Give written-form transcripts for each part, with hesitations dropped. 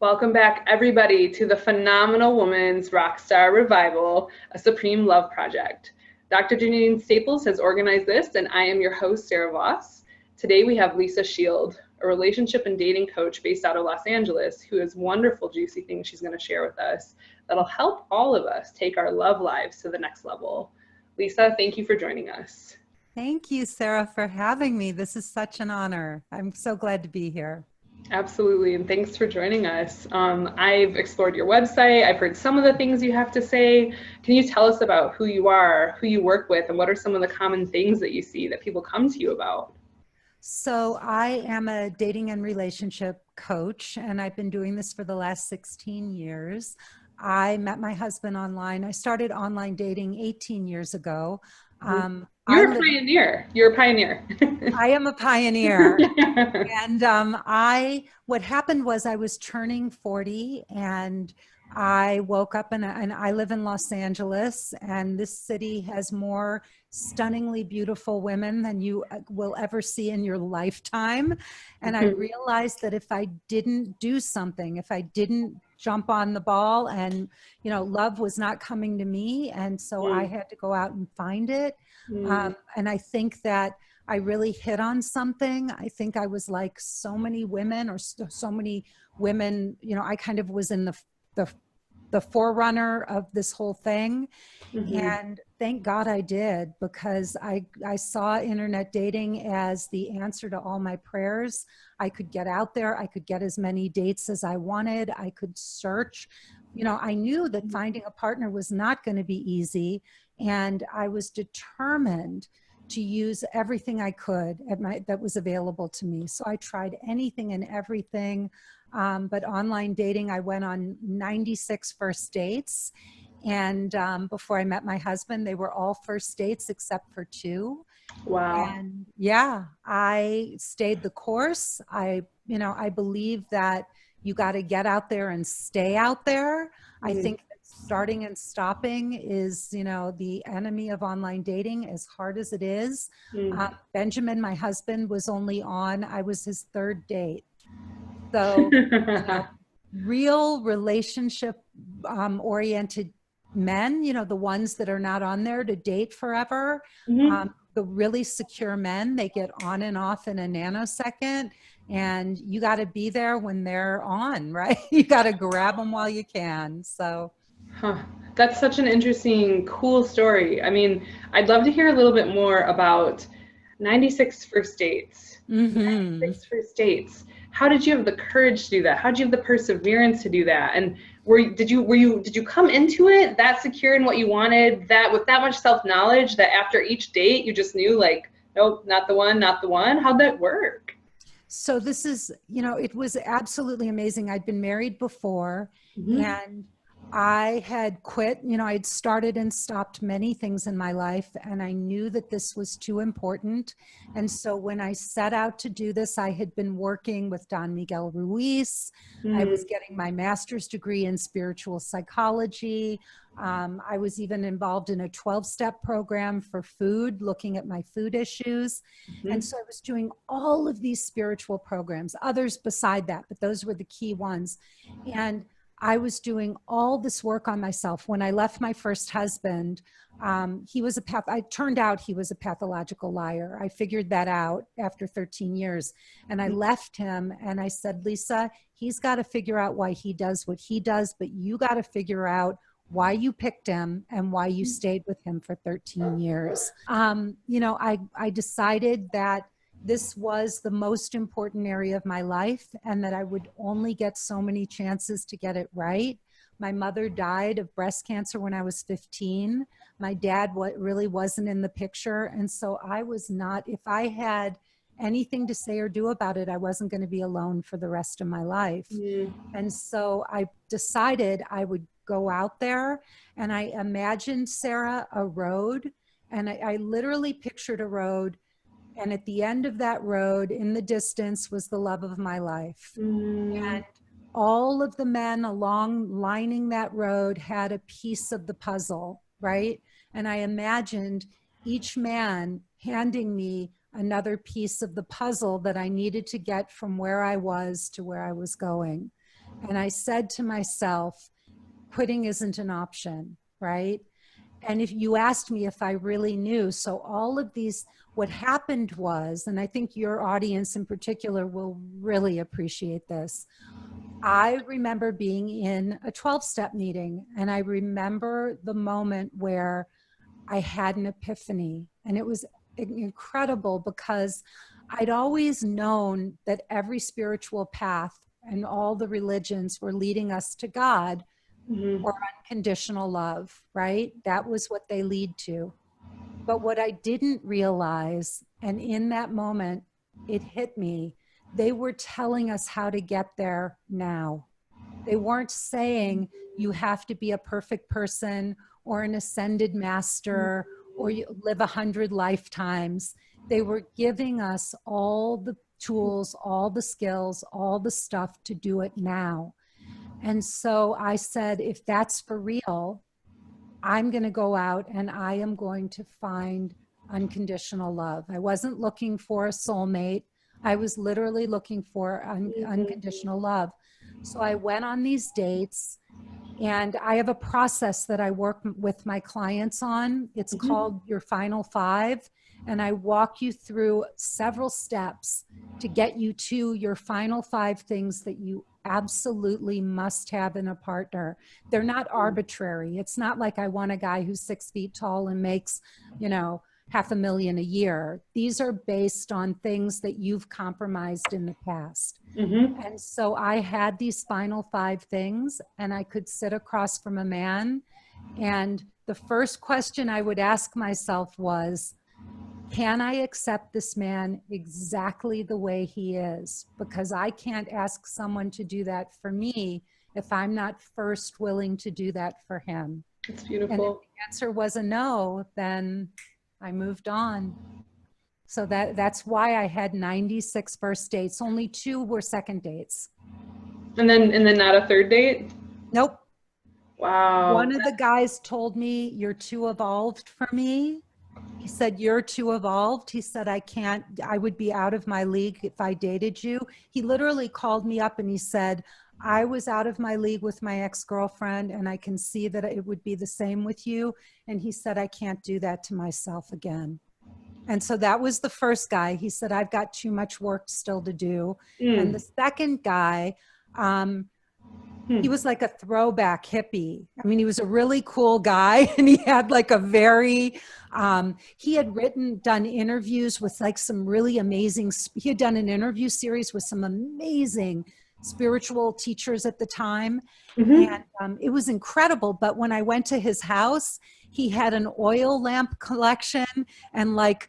Welcome back, everybody, to the Phenomenal Woman's Rockstar Revival, a Supreme Love Project. Dr. Jeanine Staples has organized this, and I am your host, Sara Vos. Today we have Lisa Shield, a relationship and dating coach based out of Los Angeles, who has wonderful, juicy things she's going to share with us that'll help all of us take our love lives to the next level. Lisa, thank you for joining us. Thank you, Sarah, for having me. This is such an honor. I'm so glad to be here. Absolutely, and thanks for joining us. I've explored your website. I've heard some of the things you have to say. Can you tell us about who you are, who you work with, and what are some of the common things that you see that people come to you about? So I am a dating and relationship coach, and I've been doing this for the last 16 years. I met my husband online. I started online dating 18 years ago. You're a pioneer. You're a pioneer. I am a pioneer. And what happened was I was turning 40 and I woke up and I live in Los Angeles, and this city has more stunningly beautiful women than you will ever see in your lifetime. And I realized that if I didn't do something, if I didn't jump on the ball, and love was not coming to me, and so I had to go out and find it. And I think that I really hit on something. I think I was like so many women, or so many women, I kind of was in the forerunner of this whole thing. And thank God I did, because I saw internet dating as the answer to all my prayers. I could get out there. I could get as many dates as I wanted. I could search. I knew that finding a partner was not going to be easy. And I was determined to use everything I could that was available to me. So I tried anything and everything. But online dating, I went on 96 first dates. And before I met my husband, they were all first dates except for 2. Wow. And yeah, I stayed the course. I believe that you got to get out there and stay out there. I think that starting and stopping is, the enemy of online dating, as hard as it is. Benjamin, my husband, was only on, I was his 3rd date. So, real relationship oriented men, the ones that are not on there to date forever, the really secure men, they get on and off in a nanosecond, and you got to be there when they're on, right? You got to grab them while you can. So. That's such an interesting, cool story. I mean, I'd love to hear a little bit more about 96 first dates. 96 first dates. How did you have the courage to do that? How did you have the perseverance to do that? And did you come into it that secure in what you wanted, that with that much self-knowledge that after each date you just knew, like, nope, not the one, not the one? How'd that work? So this is, it was absolutely amazing. I'd been married before, and I had quit, I had started and stopped many things in my life, and I knew that this was too important. And so when I set out to do this, I had been working with Don Miguel Ruiz. I was getting my master's degree in spiritual psychology. I was even involved in a 12-step program for food, looking at my food issues. And so I was doing all of these spiritual programs, others beside that, but those were the key ones. And I was doing all this work on myself. When I left my first husband, I turned out he was a pathological liar. I figured that out after 13 years. And I left him and I said, Lisa, he's got to figure out why he does what he does, but you got to figure out why you picked him and why you stayed with him for 13 years. I decided that this was the most important area of my life, and that I would only get so many chances to get it right. My mother died of breast cancer when I was 15. My dad really wasn't in the picture. And so I was not, if I had anything to say or do about it, I wasn't going to be alone for the rest of my life. And so I decided I would go out there, and I imagined, Sarah, a road, and I literally pictured a road. And at the end of that road, in the distance, was the love of my life. And all of the men along lining that road had a piece of the puzzle, right? And I imagined each man handing me another piece of the puzzle that I needed to get from where I was to where I was going. And I said to myself, quitting isn't an option, right? And if you asked me if I really knew, so all of these, what happened was, and I think your audience in particular will really appreciate this. I remember being in a 12-step meeting, and I remember the moment where I had an epiphany, and it was incredible because I'd always known that every spiritual path and all the religions were leading us to God or unconditional love, right? That was what they lead to. But what I didn't realize, and in that moment, it hit me, they were telling us how to get there now. They weren't saying you have to be a perfect person or an ascended master or you live 100 lifetimes. They were giving us all the tools, all the skills, all the stuff to do it now. And so I said, if that's for real, I'm going to go out and I am going to find unconditional love. I wasn't looking for a soulmate. I was literally looking for unconditional love. So I went on these dates, and I have a process that I work with my clients on. It's called Your Final Five. And I walk you through several steps to get you to your final 5 things that you absolutely must have in a partner. They're not arbitrary. It's not like I want a guy who's 6 feet tall and makes, $500,000 a year. These are based on things that you've compromised in the past. And so I had these final 5 things, and I could sit across from a man. And the first question I would ask myself was, can I accept this man exactly the way he is? Because I can't ask someone to do that for me if I'm not first willing to do that for him. It's beautiful. And if the answer was a no, then I moved on. So that's why I had 96 first dates. Only 2 were second dates. And then not a third date? Nope. Wow. One of the guys told me, you're too evolved for me. He said, you're too evolved. He said, I would be out of my league if I dated you. He literally called me up and he said, I was out of my league with my ex-girlfriend, and I can see that it would be the same with you. And he said, I can't do that to myself again. And so that was the first guy. He said, I've got too much work still to do. And the second guy, he was like a throwback hippie. I mean, he was a really cool guy, and he had like a very, he had done interviews with like some really amazing, he had done an interview series with some amazing spiritual teachers at the time. And it was incredible. But when I went to his house, he had an oil lamp collection and like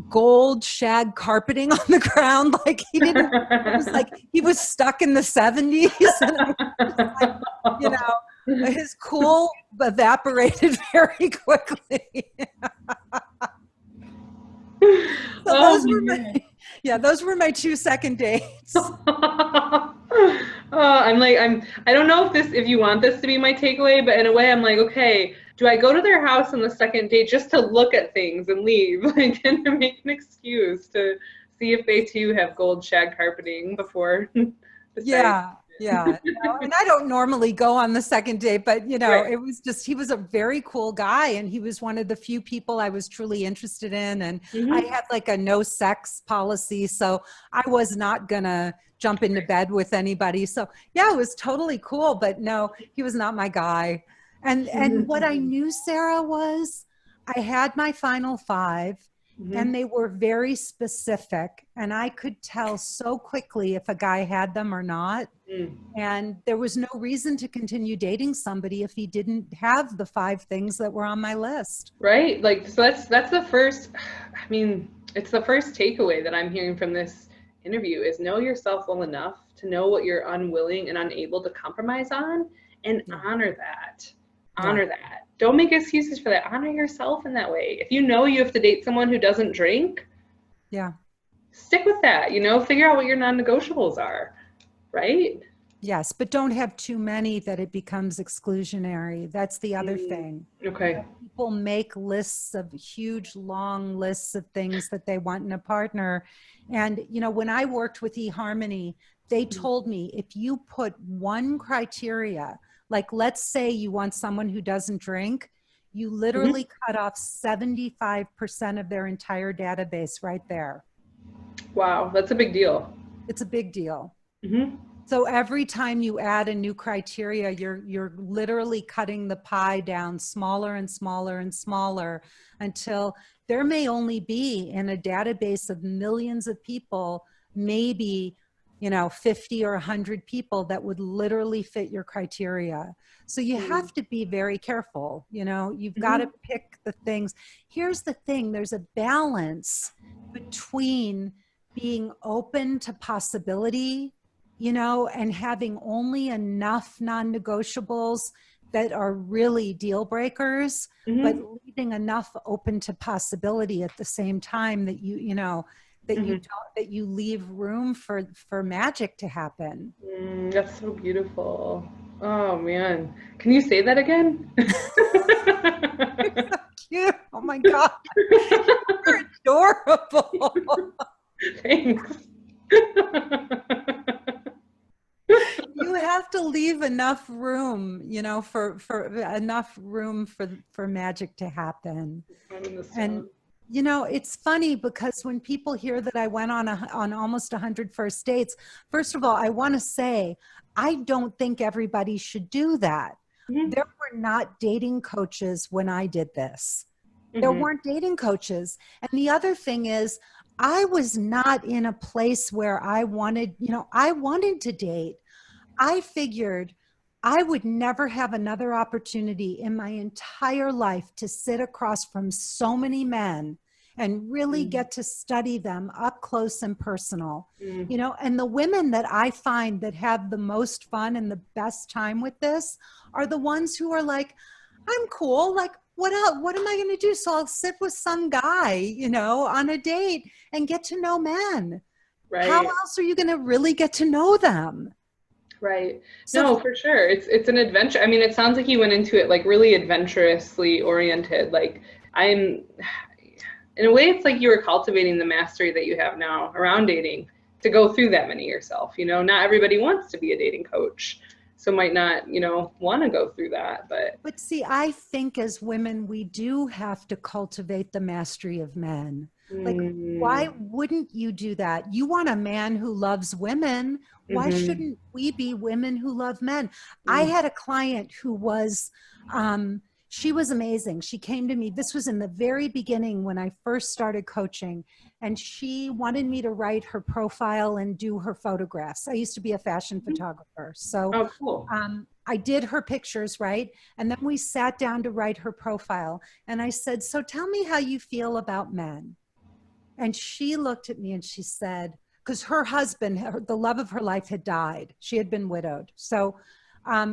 gold shag carpeting on the ground. Like it was like he was stuck in the 70s. And I was like, his cool evaporated very quickly. Those were my 2 second dates. I don't know if you want this to be my takeaway, but in a way I'm like, okay, do I go to their house on the second date just to look at things and leave? Like, and to make an excuse to see if they too have gold shag carpeting before Yeah. And I don't normally go on the second date, but right. It was just, he was a very cool guy, and he was one of the few people I was truly interested in. And I had like a no sex policy, so I was not gonna jump into bed with anybody. So yeah, it was totally cool, but no, he was not my guy. And what I knew, Sarah, was I had my final 5. And they were very specific, and I could tell so quickly if a guy had them or not. And there was no reason to continue dating somebody if he didn't have the 5 things that were on my list. Right. Like, so that's the first, I mean, it's the first takeaway that I'm hearing from this interview is know yourself well enough to know what you're unwilling and unable to compromise on, and honor that. Honor that. Don't make excuses for that. Honor yourself in that way. If you know you have to date someone who doesn't drink, stick with that, figure out what your non-negotiables are, right? Yes, but don't have too many that it becomes exclusionary. That's the other thing. Okay. People make lists of huge, long lists of things that they want in a partner. And, when I worked with eHarmony, they told me, if you put one criteria, like let's say you want someone who doesn't drink, you literally cut off 75% of their entire database right there. Wow, that's a big deal. It's a big deal. So every time you add a new criteria, you're literally cutting the pie down smaller and smaller and smaller until there may only be in a database of millions of people, maybe, 50 or 100 people that would literally fit your criteria. So you have to be very careful. You've got to pick the things. Here's the thing. There's a balance between being open to possibility, and having only enough non-negotiables that are really deal breakers, but leaving enough open to possibility at the same time that that you leave room for magic to happen. That's so beautiful. Oh man, can you say that again? You're so cute. Oh my God, you're adorable. Thanks. You have to leave enough room, for enough room for magic to happen. And it's funny because when people hear that I went on almost 100 first dates, first of all, I want to say I don't think everybody should do that. There were not dating coaches when I did this. There weren't dating coaches. And the other thing is, I was not in a place where I wanted to date. I figured I would never have another opportunity in my entire life to sit across from so many men and really get to study them up close and personal. And the women that I find that have the most fun and the best time with this are the ones who are like, I'm cool. Like, what else? What am I going to do? So I'll sit with some guy, on a date and get to know men. Right. How else are you going to really get to know them? Right. No, for sure. It's an adventure. I mean, it sounds like you went into it like really adventurously oriented. Like in a way, it's like you were cultivating the mastery that you have now around dating to go through that many yourself. Not everybody wants to be a dating coach. So might not, want to go through that, but see, I think as women, we do have to cultivate the mastery of men. Like, why wouldn't you do that? You want a man who loves women. Why shouldn't we be women who love men? I had a client who was, she was amazing. She came to me. This was in the very beginning when I first started coaching, and she wanted me to write her profile and do her photographs. I used to be a fashion photographer. So cool. I did her pictures, right? And then we sat down to write her profile. And I said, so tell me how you feel about men. And she looked at me and she said, because her husband, the love of her life, had died. She had been widowed. So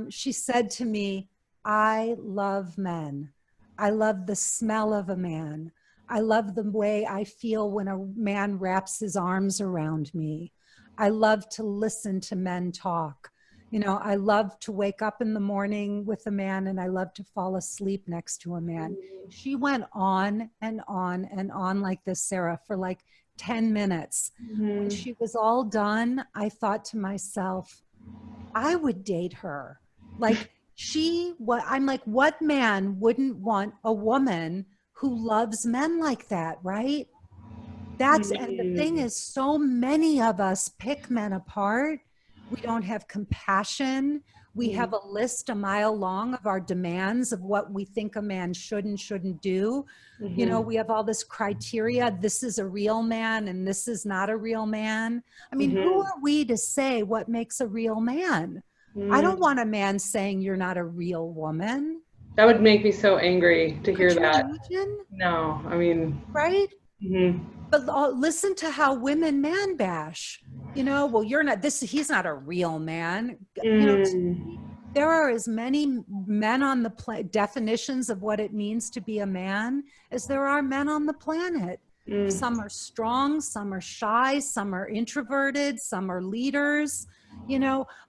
she said to me, I love men. I love the smell of a man. I love the way I feel when a man wraps his arms around me. I love to listen to men talk. I love to wake up in the morning with a man, and I love to fall asleep next to a man. She went on and on and on like this, Sarah, for like 10 minutes. When she was all done, I thought to myself, I would date her. Like I'm like, what man wouldn't want a woman who loves men like that, right? And the thing is, so many of us pick men apart. We don't have compassion. We have a list a mile long of our demands of what we think a man should and shouldn't do. We have all this criteria. This is a real man and this is not a real man. I mean, who are we to say what makes a real man? I don't want a man saying you're not a real woman. That would make me so angry to hear that. Imagine? No, I mean. Right? But listen to how women man bash. Well, you're not he's not a real man. There are as many men on the definitions of what it means to be a man as there are men on the planet. Some are strong, some are shy, some are introverted, some are leaders,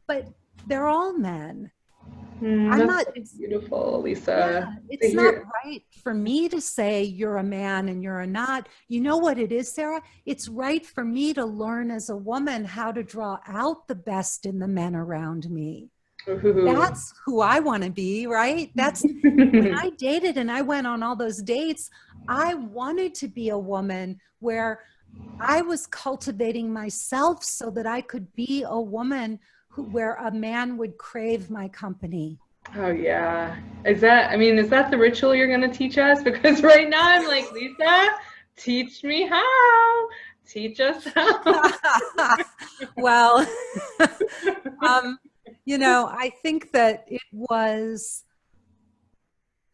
but they're all men. I'm That's not, so beautiful, yeah, Lisa. To it's not hear. right for me to say you're a man and you're a not. You know what it is, Sarah? It's right for me to learn as a woman how to draw out the best in the men around me. Ooh. That's who I want to be, right? That's when I dated and I went on all those dates, I wanted to be a woman where I was cultivating myself so that I could be a woman where a man would crave my company. Oh yeah. Is that the ritual you're gonna teach us? Because right now I'm like, Lisa, teach me how. Teach us how. Well, um, I think that it was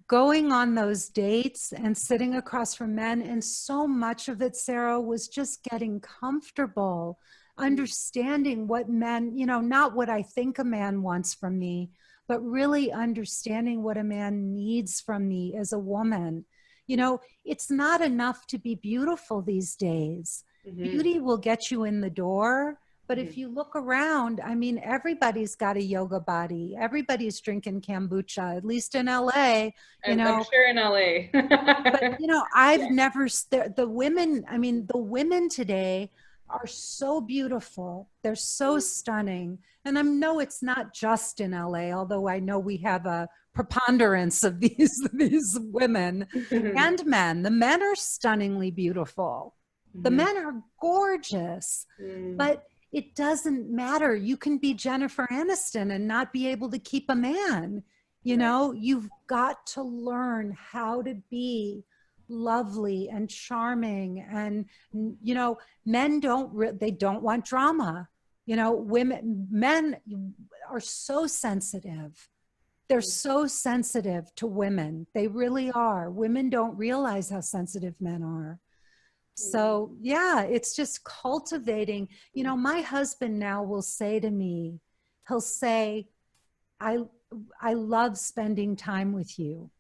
going on those dates and sitting across from men. And so much of it, Sarah, was just getting comfortable, understanding what men, not what I think a man wants from me, but really understanding what a man needs from me as a woman. It's not enough to be beautiful these days. Beauty will get you in the door. But if you look around, I mean, everybody's got a yoga body. Everybody's drinking kombucha, at least in LA, I'm sure in LA. but I've never, the women, I mean, the women today are so beautiful. They're so stunning. And I know it's not just in LA, although I know we have a preponderance of these women and men. The men are stunningly beautiful. The men are gorgeous, but it doesn't matter. You can be Jennifer Aniston and not be able to keep a man. You've got to learn how to be lovely and charming. And, men they don't want drama. Men are so sensitive. They're so sensitive to women. They really are. Women don't realize how sensitive men are. So yeah, it's just cultivating. My husband now will say to me, he'll say, I love spending time with you.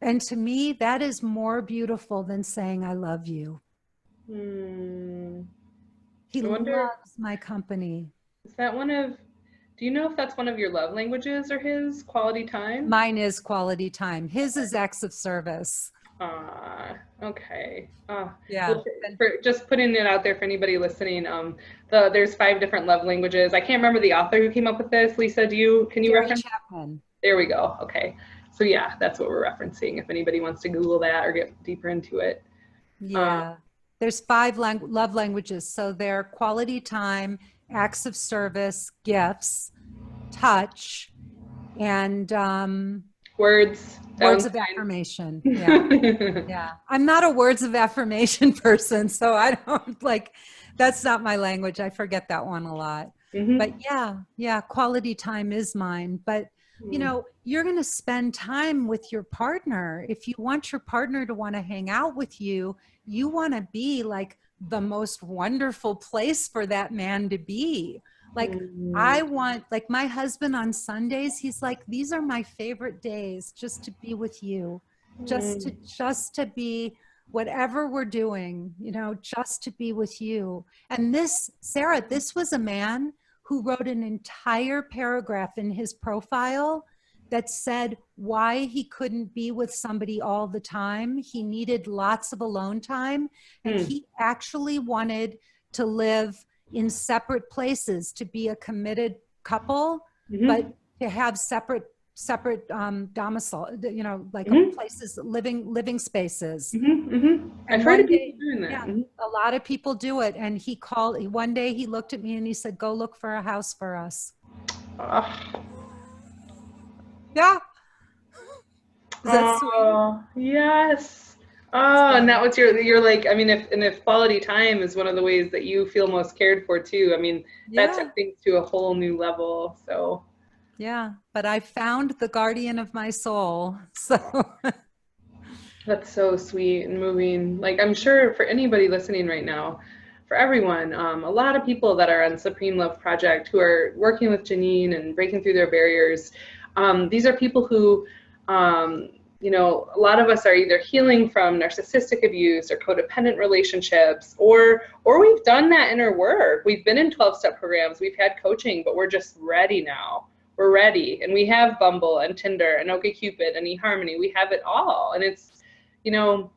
And to me, that is more beautiful than saying I love you. He I wonder, loves my company. is that do you know if that's one of your love languages or his quality time? Mine is quality time. His is acts of service. Okay. Yeah. Well, for just putting it out there for anybody listening, there's 5 different love languages. I can't remember the author who came up with this. Lisa, can you Gary reference? Chapman. There we go. Okay. So yeah, that's what we're referencing if anybody wants to Google that or get deeper into it. Yeah. There's 5 love languages. So they're quality time, acts of service, gifts, touch, and words of affirmation. Yeah. Yeah. I'm not a words of affirmation person, so I don't that's not my language. I forget that one a lot. But yeah, quality time is mine. But you're going to spend time with your partner. If you want your partner to want to hang out with you, you want to be like the most wonderful place for that man to be. I want, my husband on Sundays, he's like, these are my favorite days just to be with you, just to be whatever we're doing, just to be with you. And this, Sarah, this was a man who wrote an entire paragraph in his profile that said why he couldn't be with somebody all the time. He needed lots of alone time. And he actually wanted to live in separate places, to be a committed couple, but to have separate domicile, places, living spaces. I've heard of people doing that. Yeah, a lot of people do it. And one day he looked at me and he said, go look for a house for us. Yeah. Is that sweet? Yes. And that was you're like, I mean, if quality time is one of the ways that you feel most cared for too, I mean, that took things to a whole new level. So yeah, but I found the guardian of my soul. So that's so sweet and moving. Like, I'm sure for anybody listening right now, for everyone, a lot of people that are on Supreme Love Project who are working with Jeanine and breaking through their barriers, these are people who, a lot of us are either healing from narcissistic abuse or codependent relationships, or we've done that inner work. We've been in 12-step programs, we've had coaching, but we're just ready now. we're ready, and we have Bumble and Tinder and OkCupid and eHarmony. We have it all. And it's, you know,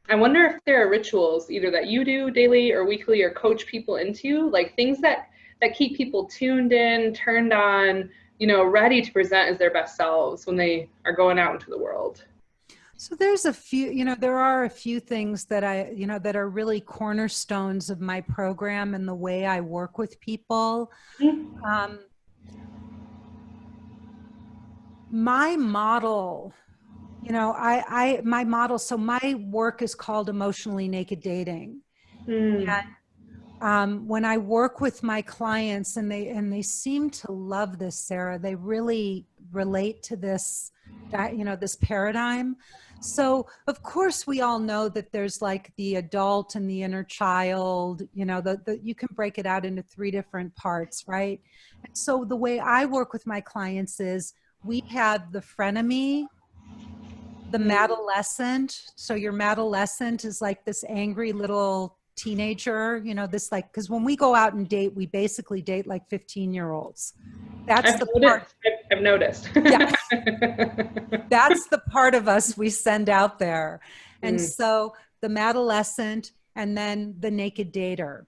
I wonder if there are rituals either that you do daily or weekly or coach people into, like things that keep people tuned in, turned on, you know, ready to present as their best selves when they are going out into the world. So there's a few, you know, there are a few things that that are really cornerstones of my program and the way I work with people. Mm-hmm. My model, my model, so my work is called Emotionally Naked Dating. And when I work with my clients, and they seem to love this, Sara, they really relate to this, this paradigm. So of course we all know that there's like the adult and the inner child, you can break it out into 3 different parts, right? And so the way I work with my clients is we have the frenemy, the madolescent. So your madolescent is like this angry little teenager, this like, because when we go out and date, we basically date like 15-year-olds. That's the part I've noticed. Yeah. That's the part of us we send out there. And so the madolescent, and then the naked dater.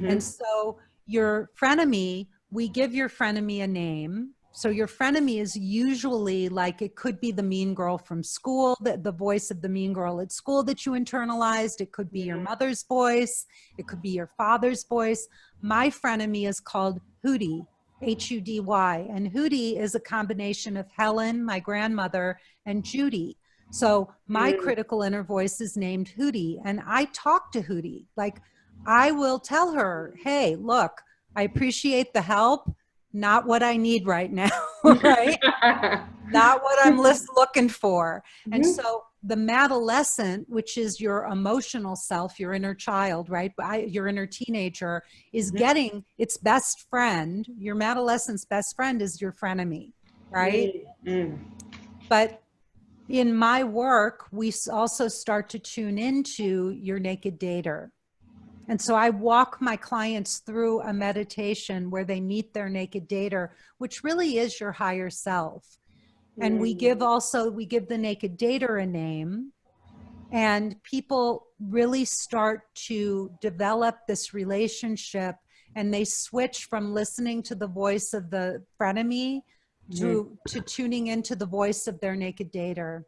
And so your frenemy, we give your frenemy a name. So your frenemy is usually like, it could be the mean girl from school, the voice of the mean girl at school that you internalized. It could be your mother's voice. It could be your father's voice. My frenemy is called Hootie, Hudy. And Hootie is a combination of Helen, my grandmother, and Judy. So my critical inner voice is named Hootie. And I talk to Hootie. Like, I will tell her, hey, look, I appreciate the help. Not what I need right now, right? Not what I'm looking for. And so the madolescent, which is your emotional self, your inner child, right? Your inner teenager is getting its best friend. Your madolescent's best friend is your frenemy, right? But in my work, we also start to tune into your naked dater. And so I walk my clients through a meditation where they meet their naked dater, which really is your higher self. And we give the naked dater a name, and people really start to develop this relationship, and they switch from listening to the voice of the frenemy to tuning into the voice of their naked dater.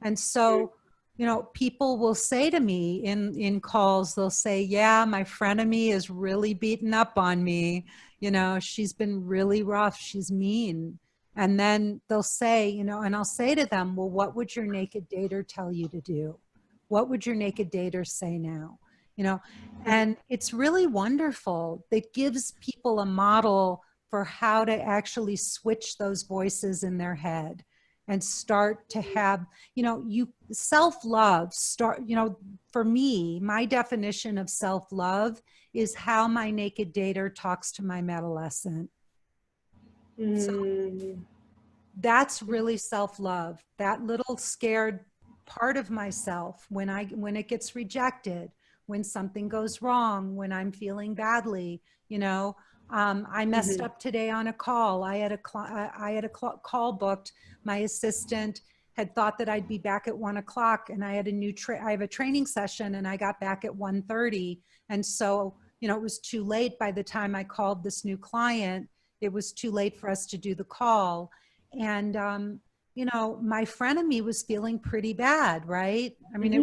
And so, people will say to me in calls, they'll say, yeah, my frenemy is really beating up on me. She's been really rough. She's mean. And then they'll say, and I'll say to them, well, what would your naked dater tell you to do? What would your naked dater say now? And it's really wonderful. It gives people a model for how to actually switch those voices in their head and start to have, self-love for me, my definition of self-love is how my naked dater talks to my madolescent. So that's really self-love, that little scared part of myself when it gets rejected, when something goes wrong, when I'm feeling badly, I messed up today on a call. I had a call booked. My assistant had thought that I'd be back at 1 o'clock, and I had I have a training session, and I got back at 1:30. And so, it was too late by the time I called this new client. It was too late for us to do the call. And, my frenemy was feeling pretty bad, right? I mean,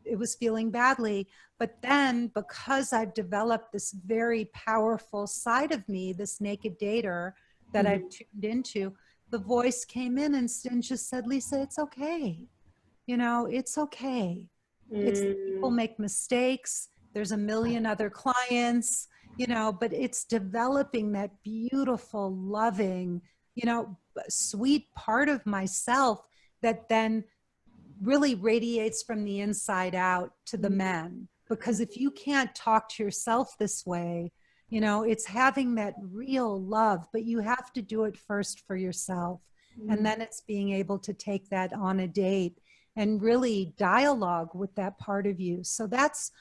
it was feeling badly. But then, because I've developed this very powerful side of me, this naked dater that I've tuned into, the voice came in and just said, Lisa, it's okay. It's okay. People make mistakes. There's a million other clients, but it's developing that beautiful, loving, sweet part of myself that then really radiates from the inside out to the men. Because if you can't talk to yourself this way, it's having that real love, but you have to do it first for yourself. And then it's being able to take that on a date and really dialogue with that part of you. So that's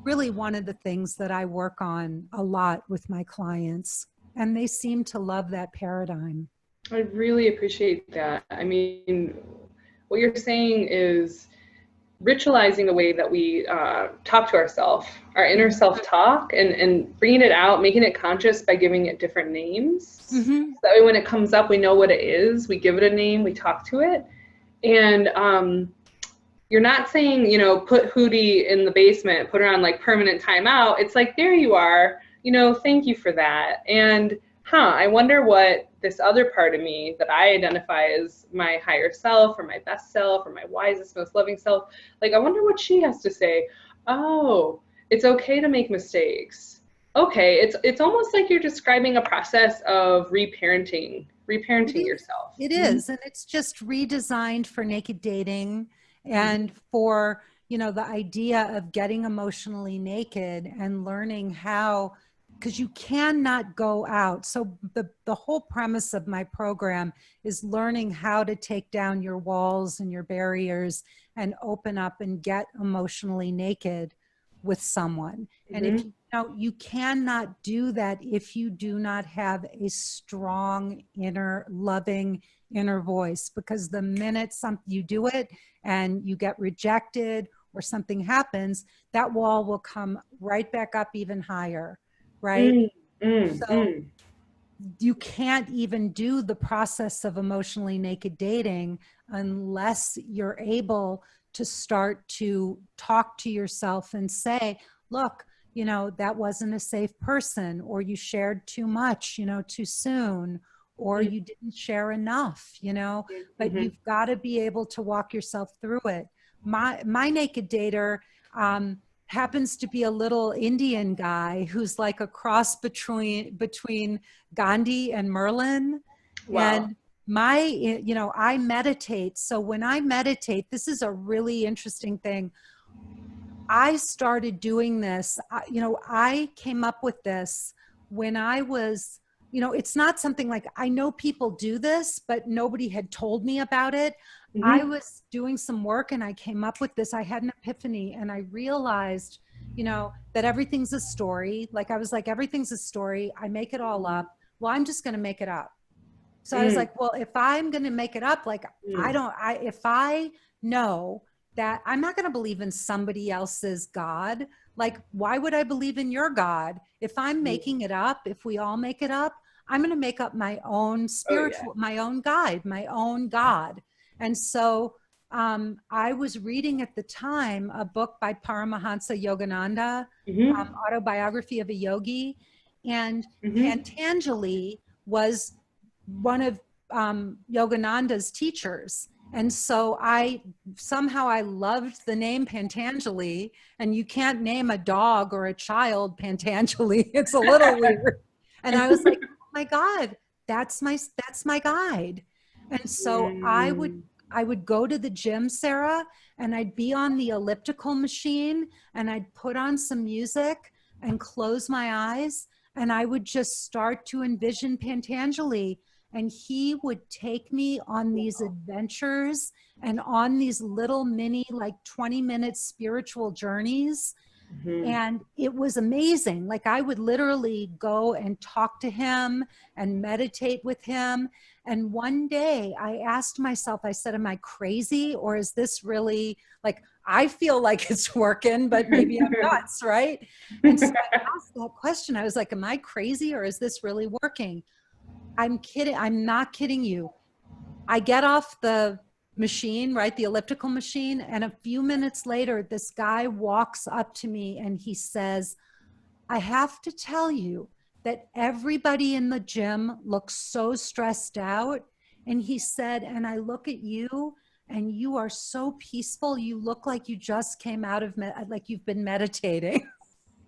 really one of the things that I work on a lot with my clients. and they seem to love that paradigm. I really appreciate that. I mean, what you're saying is ritualizing the way that we talk to ourselves, our inner self-talk, and bringing it out, making it conscious by giving it different names. Mm-hmm. So that way when it comes up, we know what it is, we give it a name, we talk to it. And you're not saying, you know, put Hootie in the basement, put her on like permanent timeout. It's like, there you are, you know, thank you for that. And I wonder what this other part of me that I identify as my higher self or my best self or my wisest, most loving self, like, I wonder what she has to say. Oh, it's okay to make mistakes. Okay, it's almost like you're describing a process of reparenting yourself. It is, and it's just redesigned for naked dating and for, you know, the idea of getting emotionally naked and learning how, because you cannot go out. So the whole premise of my program is learning how to take down your walls and your barriers and open up and get emotionally naked with someone. And if you know, you cannot do that if you do not have a strong inner loving inner voice, because the minute you do it and you get rejected or something happens, that wall will come right back up even higher, right? So you can't even do the process of emotionally naked dating unless you're able to start to talk to yourself and say, look, you know, that wasn't a safe person, or you shared too much, you know, too soon, or you didn't share enough, you know, but you've got to be able to walk yourself through it. My naked dater happens to be a little Indian guy who's like a cross between Gandhi and Merlin. Wow. And you know, I meditate. So when I meditate, this is a really interesting thing. I started doing this, you know, I came up with this when I was, you know, it's not something like, I know people do this, but nobody had told me about it. I was doing some work and I came up with this. I had an epiphany and I realized, you know, that everything's a story. Like I was like, everything's a story. I make it all up. Well, I'm just going to make it up. So I was like, well, if I'm going to make it up, like, if I know that I'm not going to believe in somebody else's God, like, why would I believe in your God? If I'm making it up, if we all make it up, I'm going to make up my own spiritual, my own guide, my own God. And so I was reading at the time a book by Paramahansa Yogananda, Autobiography of a Yogi. And Pantanjali was one of Yogananda's teachers. And so I loved the name Pantanjali, and you can't name a dog or a child Pantanjali. It's a little weird. And I was like, oh my God, that's my guide. And so I would go to the gym, Sarah, and I'd be on the elliptical machine and I'd put on some music and close my eyes. And I would just start to envision Pantanjali. And he would take me on these adventures and on these little mini, like 20-minute spiritual journeys. And it was amazing. Like I would literally go and talk to him and meditate with him. And one day I asked myself, I said, am I crazy? Or is this really, like, I feel like it's working, but maybe I'm nuts, right? And so I asked that question. I was like, am I crazy or is this really working? I'm kidding. I'm not kidding you. I get off the machine, right? The elliptical machine. And a few minutes later, this guy walks up to me and he says, I have to tell you that everybody in the gym looks so stressed out. And he said, and I look at you and you are so peaceful. You look like you just came out of, like you've been meditating.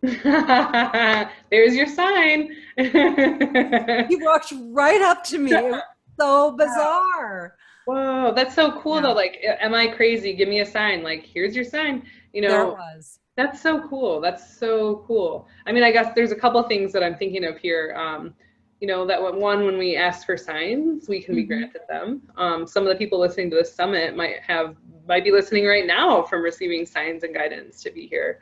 There's your sign. He walked right up to me. It was so bizarre. Whoa, that's so cool though. Like, am I crazy? Give me a sign. Like, here's your sign. You know, there it was. That's so cool. That's so cool. I mean, I guess there's a couple of things that I'm thinking of here. You know, that one, when we ask for signs, we can be granted them. Some of the people listening to this summit might be listening right now from receiving signs and guidance to be here.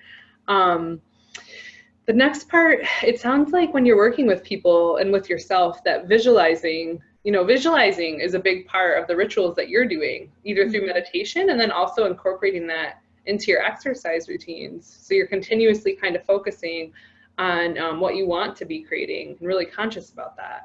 The next part, it sounds like when you're working with people and with yourself, that visualizing, visualizing is a big part of the rituals that you're doing, either through meditation and then also incorporating that into your exercise routines. So you're continuously kind of focusing on what you want to be creating and really conscious about that.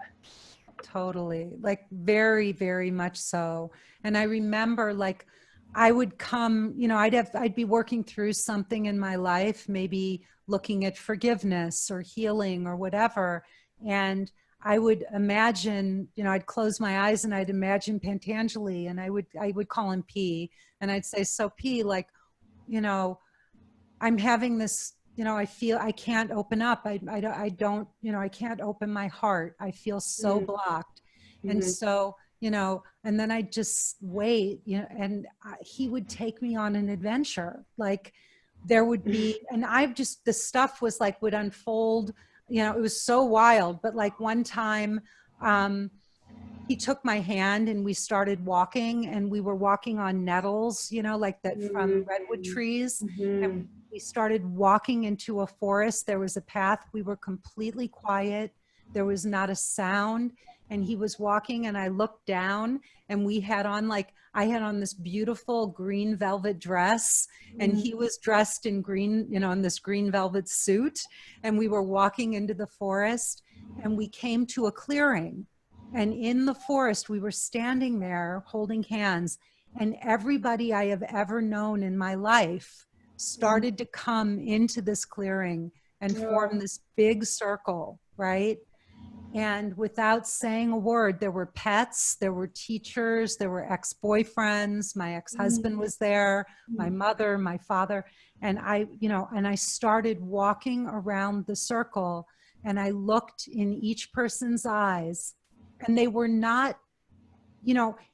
Totally. Like very, very much so. And I remember like I would come, I'd be working through something in my life, maybe looking at forgiveness or healing or whatever. And I would imagine, I'd close my eyes and I'd imagine Pantangeli, and I would call him P, and I'd say, so P, like, I'm having this, I feel I can't open up. I don't, I can't open my heart. I feel so blocked. And so, and then I just wait, and he would take me on an adventure. Like there would be, and the stuff was like, would unfold, it was so wild. But like one time, he took my hand and we started walking, and we were walking on nettles, like that from redwood trees. And we started walking into a forest. There was a path. We were completely quiet. There was not a sound. And he was walking, and I looked down, and I had on this beautiful green velvet dress, and he was dressed in green, in this green velvet suit. And we were walking into the forest, and we came to a clearing. And in the forest, we were standing there holding hands, and everybody I have ever known in my life started to come into this clearing and form this big circle, right? And without saying a word, there were pets, there were teachers, there were ex-boyfriends, my ex-husband was there, my mother, my father. And I started walking around the circle, and I looked in each person's eyes, and they were not,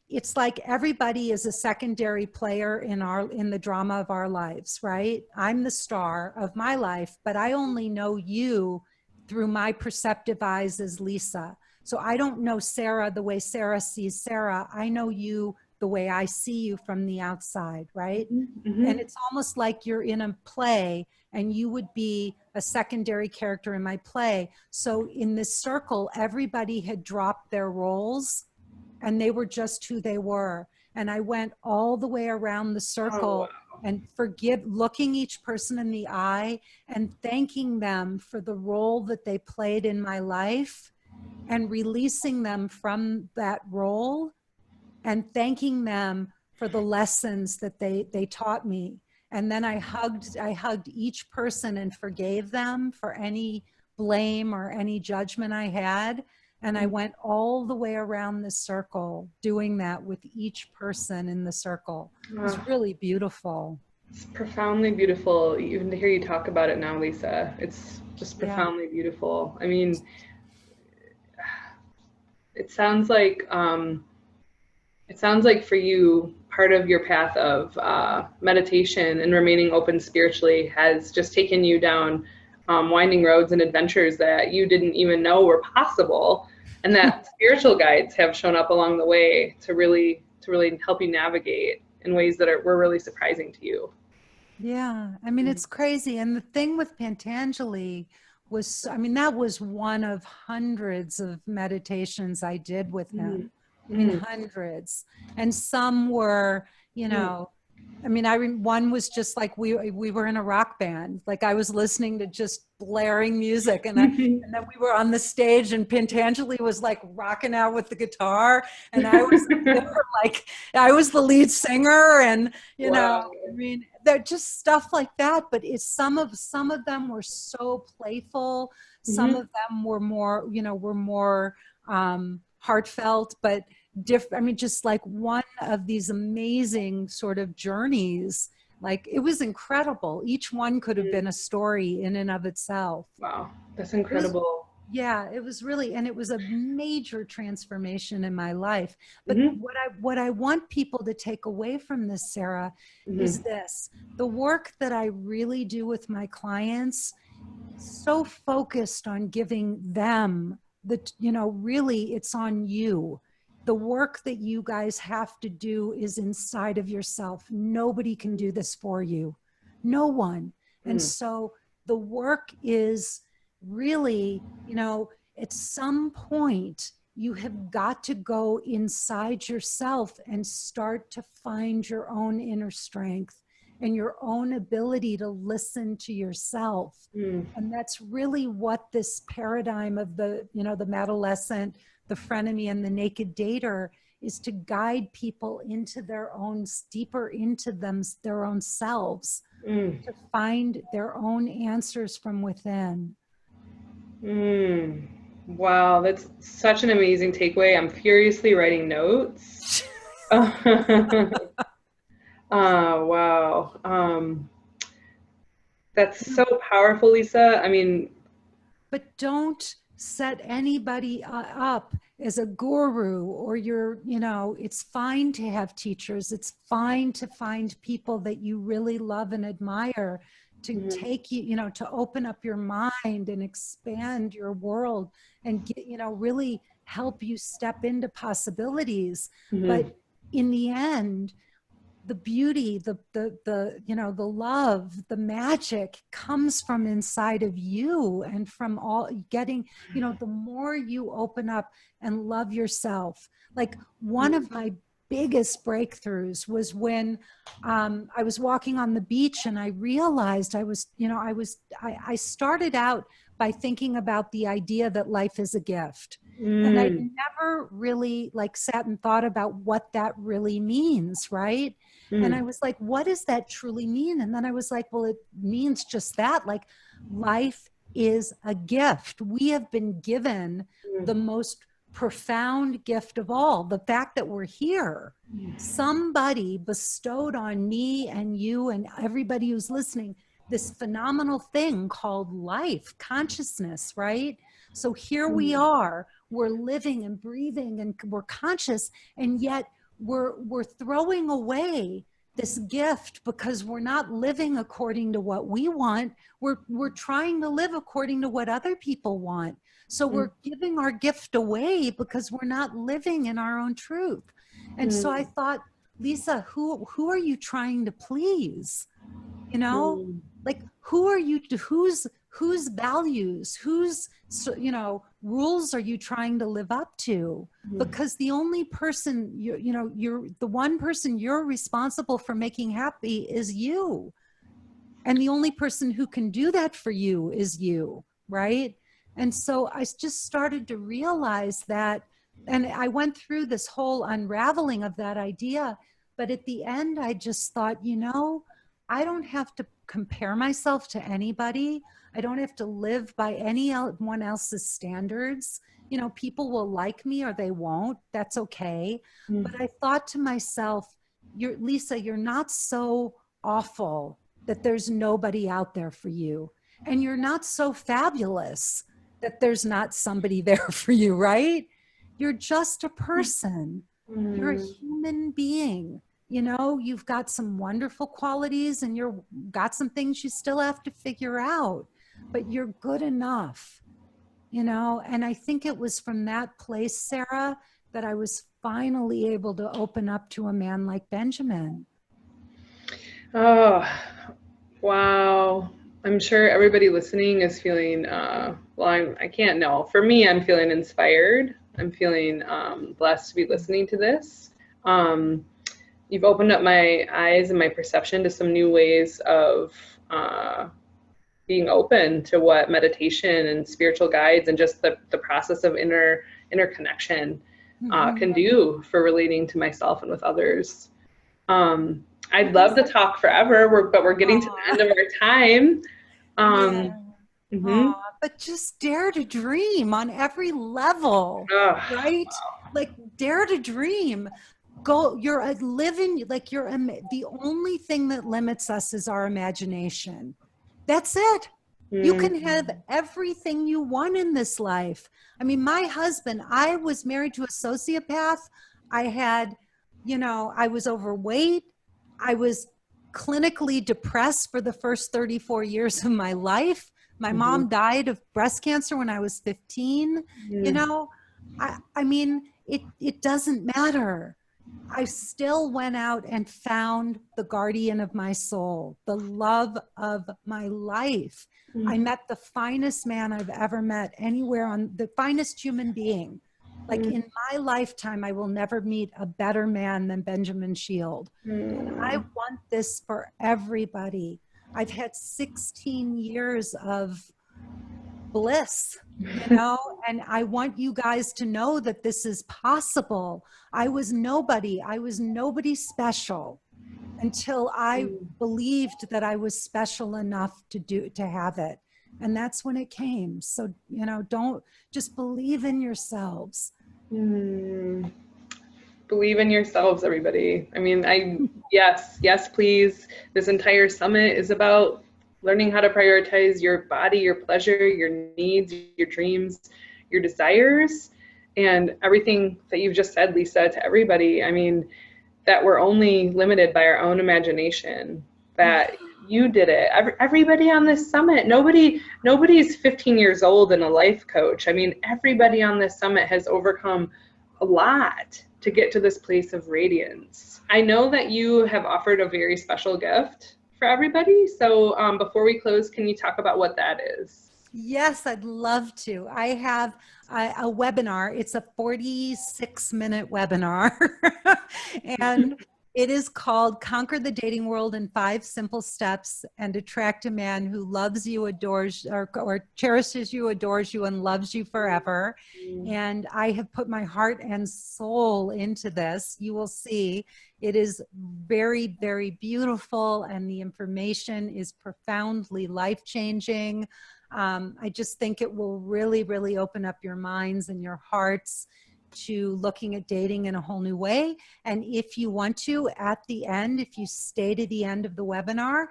it's like everybody is a secondary player in the drama of our lives, right? I'm the star of my life, but I only know you through my perceptive eyes as Lisa. So I don't know Sara the way Sara sees Sara. I know you the way I see you from the outside, right? And it's almost like you're in a play, and you would be a secondary character in my play. So in this circle, everybody had dropped their roles, and they were just who they were. And I went all the way around the circle and looking each person in the eye and thanking them for the role that they played in my life, and releasing them from that role, and thanking them for the lessons that they taught me. And then I hugged each person and forgave them for any blame or any judgment I had. And I went all the way around the circle doing that with each person in the circle. It was really beautiful. It's profoundly beautiful. Even to hear you talk about it now, Lisa, it's just profoundly beautiful. I mean, it sounds like for you, part of your path of meditation and remaining open spiritually has just taken you down winding roads and adventures that you didn't even know were possible, and that spiritual guides have shown up along the way to really help you navigate in ways that were really surprising to you. Yeah, I mean, it's crazy. And the thing with Pantangeli was, that was one of hundreds of meditations I did with him. I mean, hundreds. And some were, one was just like we were in a rock band. Like I was listening to just blaring music, and then we were on the stage, and Pantangeli was like rocking out with the guitar, and I was I was the lead singer, and they're just stuff like that. But some of them were so playful. Some of them were more heartfelt, but just like one of these amazing sort of journeys. Like it was incredible. Each one could have been a story in and of itself. Wow, that's incredible. It was really, and it was a major transformation in my life. But what I want people to take away from this, Sara, is this: the work that I really do with my clients is so focused on giving them really it's on you. The work that you guys have to do is inside of yourself. Nobody can do this for you. No one. And so the work is really, you know, at some point, you have got to go inside yourself and start to find your own inner strength and your own ability to listen to yourself. And that's really what this paradigm of the, you know, the adolescent, the frenemy, and the naked dater is, to guide people into their own, deeper into them, their own selves, to find their own answers from within. Wow, that's such an amazing takeaway. I'm furiously writing notes. Wow. That's so powerful, Lisa. I mean, but don't set anybody up as a guru, or you're, you know, it's fine to have teachers. It's fine to find people that you really love and admire to take you, you know, to open up your mind and expand your world and get, you know, really help you step into possibilities. But in the end, the beauty, the you know, the love, the magic comes from inside of you, and from all getting, you know, the more you open up and love yourself. Like, one of my biggest breakthroughs was when I was walking on the beach, and I realized I was, you know, I started out by thinking about the idea that life is a gift. And I never really like sat and thought about what that really means, right? And I was like, what does that truly mean? And then I was like, well, it means just that, like, life is a gift. We have been given the most profound gift of all, the fact that we're here. Somebody bestowed on me and you and everybody who's listening this phenomenal thing called life, consciousness, right? So here we are, we're living and breathing and we're conscious, and yet we're throwing away this gift because we're not living according to what we want. We're trying to live according to what other people want. So we're giving our gift away because we're not living in our own truth. And so I thought, Lisa, who are you trying to please? You know, like, who are you to, whose values, whose, you know, rules are you trying to live up to? Because the only person you know, you're the one person you're responsible for making happy is you. And the only person who can do that for you is you, right? And so I just started to realize that, and I went through this whole unraveling of that idea. But at the end, I just thought, you know, I don't have to compare myself to anybody. I don't have to live by anyone else's standards. You know, people will like me or they won't. That's okay. But I thought to myself, Lisa, you're not so awful that there's nobody out there for you. And you're not so fabulous that there's not somebody there for you, right? You're just a person. You're a human being. You know, you've got some wonderful qualities, and you've got some things you still have to figure out, but you're good enough, you know? And I think it was from that place, Sara, that I was finally able to open up to a man like Benjamin. Oh, wow. I'm sure everybody listening is feeling, well, I can't know. For me, I'm feeling inspired. I'm feeling blessed to be listening to this. You've opened up my eyes and my perception to some new ways of being open to what meditation and spiritual guides and just the process of inner connection can do for relating to myself and with others. I'd love to talk forever, but we're getting to the end of our time. But just dare to dream on every level, right? Wow. Like, dare to dream. Go, you're living, like, the only thing that limits us is our imagination. That's it. You can have everything you want in this life. I mean, my husband, I was married to a sociopath. I had, you know, I was overweight. I was clinically depressed for the first 34 years of my life. My mom died of breast cancer when I was 15. You know, I mean, it doesn't matter. I still went out and found the guardian of my soul, the love of my life. I met the finest man I've ever met anywhere, on the finest human being. Like in my lifetime, I will never meet a better man than Benjamin Shield. And I want this for everybody. I've had 16 years of bliss, and I want you guys to know that this is possible. I was nobody special until I believed that I was special enough to have it. And that's when it came. So, don't just believe in yourselves. Believe in yourselves, everybody. I mean, yes, please. This entire summit is about learning how to prioritize your body, your pleasure, your needs, your dreams, your desires, and everything that you've just said, Lisa, to everybody. I mean, that we're only limited by our own imagination, that you did it. Everybody on this summit, nobody's 15 years old and a life coach. I mean, everybody on this summit has overcome a lot to get to this place of radiance. I know that you have offered a very special gift for everybody. So before we close, can you talk about what that is? Yes, I'd love to. I have a webinar. It's a 46-minute webinar. And it is called Conquer the Dating World in 5 Simple Steps and Attract a Man Who Loves You, Adores, or cherishes you, adores you, and loves you forever. And I have put my heart and soul into this. You will see it is very, very beautiful, and the information is profoundly life-changing. I just think it will really, really open up your minds and your hearts to looking at dating in a whole new way. And if you want to, at the end, if you stay to the end of the webinar,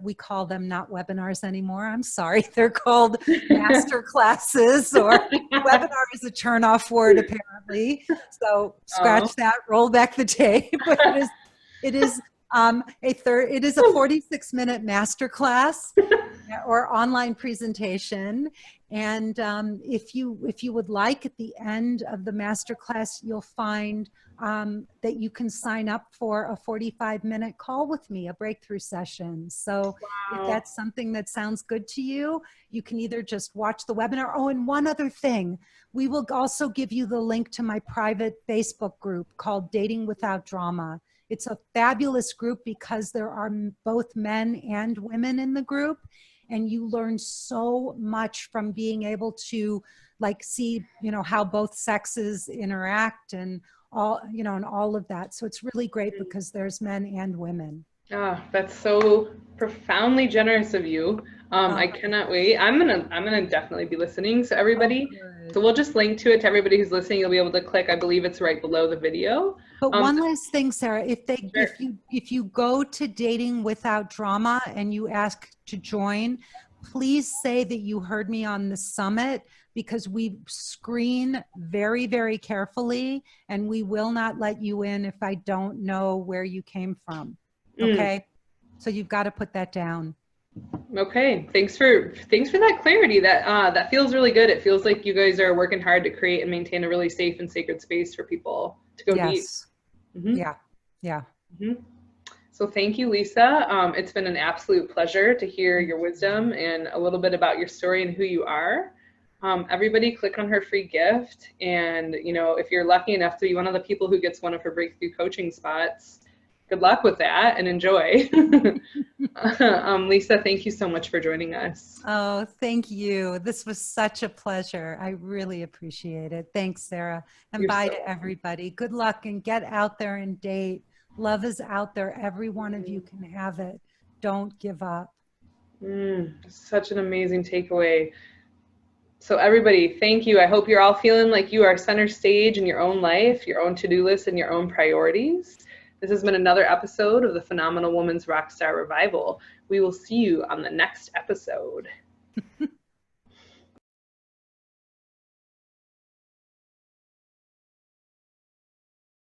we call them not webinars anymore. I'm sorry. They're called master classes, or webinar is a turn-off word apparently. So scratch that, roll back the tape. It is a 46-minute master class or online presentation. And if you would like, at the end of the masterclass, you'll find that you can sign up for a 45-minute call with me, a breakthrough session. So if that's something that sounds good to you, you can either just watch the webinar. Oh, and one other thing, we will also give you the link to my private Facebook group called Dating Without Drama. It's a fabulous group because there are both men and women in the group. And you learn so much from being able to see, how both sexes interact and all, and all of that. So it's really great because there's men and women. Oh, that's so profoundly generous of you. I cannot wait. I'm gonna definitely be listening. So everybody, so we'll just link to it to everybody who's listening. You'll be able to click. I believe it's right below the video. But one last thing, Sarah, if you go to Dating Without Drama and you ask to join, please say that you heard me on the summit, because we screen very, very carefully, and we will not let you in if I don't know where you came from. Okay. So you've got to put that down. Okay. Thanks for that clarity. That feels really good. It feels like you guys are working hard to create and maintain a really safe and sacred space for people to go deep. Yeah. So thank you, Lisa. It's been an absolute pleasure to hear your wisdom and a little bit about your story and who you are. Everybody click on her free gift. And, if you're lucky enough to be one of the people who gets one of her breakthrough coaching spots, good luck with that and enjoy. Lisa, thank you so much for joining us. Oh, thank you. This was such a pleasure. I really appreciate it. Thanks, Sarah. And bye to everybody. Good luck, and get out there and date. Love is out there. Every one of you can have it. Don't give up. Such an amazing takeaway. So everybody, thank you. I hope you're all feeling like you are center stage in your own life, your own to-do list, and your own priorities. This has been another episode of the Phenomenal Woman's Rockstar Revival. We will see you on the next episode.